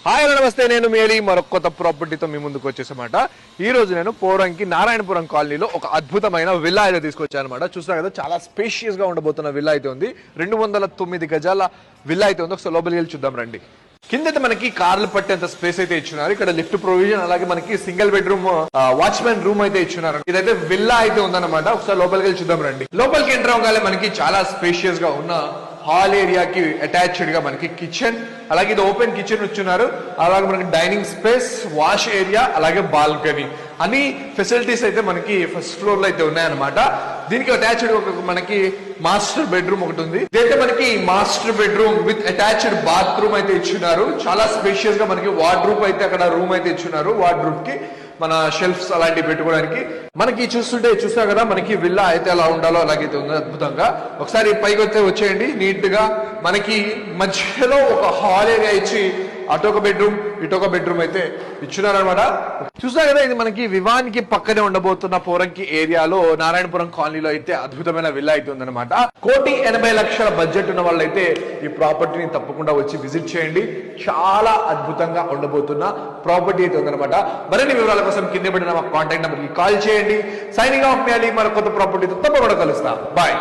Hi నమస్తే, నేను మేలి మరొక కొత్త ప్రాపర్టీతో మీ ముందుకు వచ్చేసమాట. ఈ రోజు నేను పోరంకి నారాయణపురం కాలనీలో ఒక అద్భుతమైన విల్లా అయితే తీసుకొచ్చాను అనమాట. చూస్తున్నా కదా, చాలా స్పేషియస్ గా ఉండబోతున్న విల్లా అయితే ఉంది. 209 గజాల విల్లా అయితే ఉంది. ఒకసారి లోపలికి వెళ్ళి చూద్దాం రండి. కింద మనకి కార్లు పట్టేంత స్పేస్ అయితే ఇచ్చినారు. ఇక్కడ లిఫ్ట్ ప్రొవిజన్, అలాగే మనకి సింగిల్ బెడ్రూమ్ వాచ్మెన్ రూమ్ అయితే ఇచ్చినారు. ఇదైతే విల్లా అయితే ఉందన్నమాట. ఒకసారి లోపలికి వెళ్ళి చూద్దాం రండి. లోపలికి ఎంటర్ అవ్వగానే మనకి చాలా స్పేషియస్ గా ఉన్న హాల్ ఏరియాకి అటాచ్డ్ గా మనకి కిచెన్, అలాగే ఇది ఓపెన్ కిచెన్ ఇచ్చున్నారు. అలాగే మనకి డైనింగ్ స్పేస్, వాష్ ఏరియా, అలాగే బాల్కనీ, అన్ని ఫెసిలిటీస్ అయితే మనకి ఫస్ట్ ఫ్లోర్ లో అయితే ఉన్నాయన్నమాట. దీనికి అటాచ్డ్ ఒక మనకి మాస్టర్ బెడ్రూమ్ ఒకటి ఉంది. ఇదైతే మనకి master bedroom with attached bathroom అయితే ఇచ్చున్నారు. చాలా స్పేషియస్ గా మనకి వార్డ్రూప్ అయితే అక్కడ రూమ్ అయితే ఇచ్చున్నారు. వార్డ్రూప్ కి మన షెల్ఫ్స్ అలాంటివి పెట్టుకోవడానికి మనకి చూస్తున్నా కదా, మనకి విల్లా అయితే ఎలా ఉండాలో అలాగైతే ఉంది అద్భుతంగా. ఒకసారి పైకి వస్తే వచ్చేయండి. నీట్ గా మనకి మధ్యలో ఒక హాల్ ఏరియా ఇచ్చి అటొక బెడ్రూమ్ ఇటొక బెడ్రూమ్ అయితే ఇచ్చున్నారనమాట. చూసా కదా, ఇది మనకి వివానికి పక్కనే ఉండబోతున్న పోరంకి ఏరియాలో నారాయణపురం కాలనీలో అయితే అద్భుతమైన విల్లా అయితే ఉందన్నమాట. 1,80,00,000 బడ్జెట్ ఉన్న వాళ్ళైతే ఈ ప్రాపర్టీని తప్పకుండా వచ్చి విజిట్ చేయండి. చాలా అద్భుతంగా ఉండబోతున్న ప్రాపర్టీ అయితే ఉందన్నమాట. మరిన్ని వివరాల కోసం కింద పడిన మా కాంటాక్ట్ నెంబర్కి కాల్ చేయండి. సైనింగ్ ఆఫ్ మేలి, మన కొత్త ప్రాపర్టీతో తప్పకుండా కలుస్తాం. బాయ్.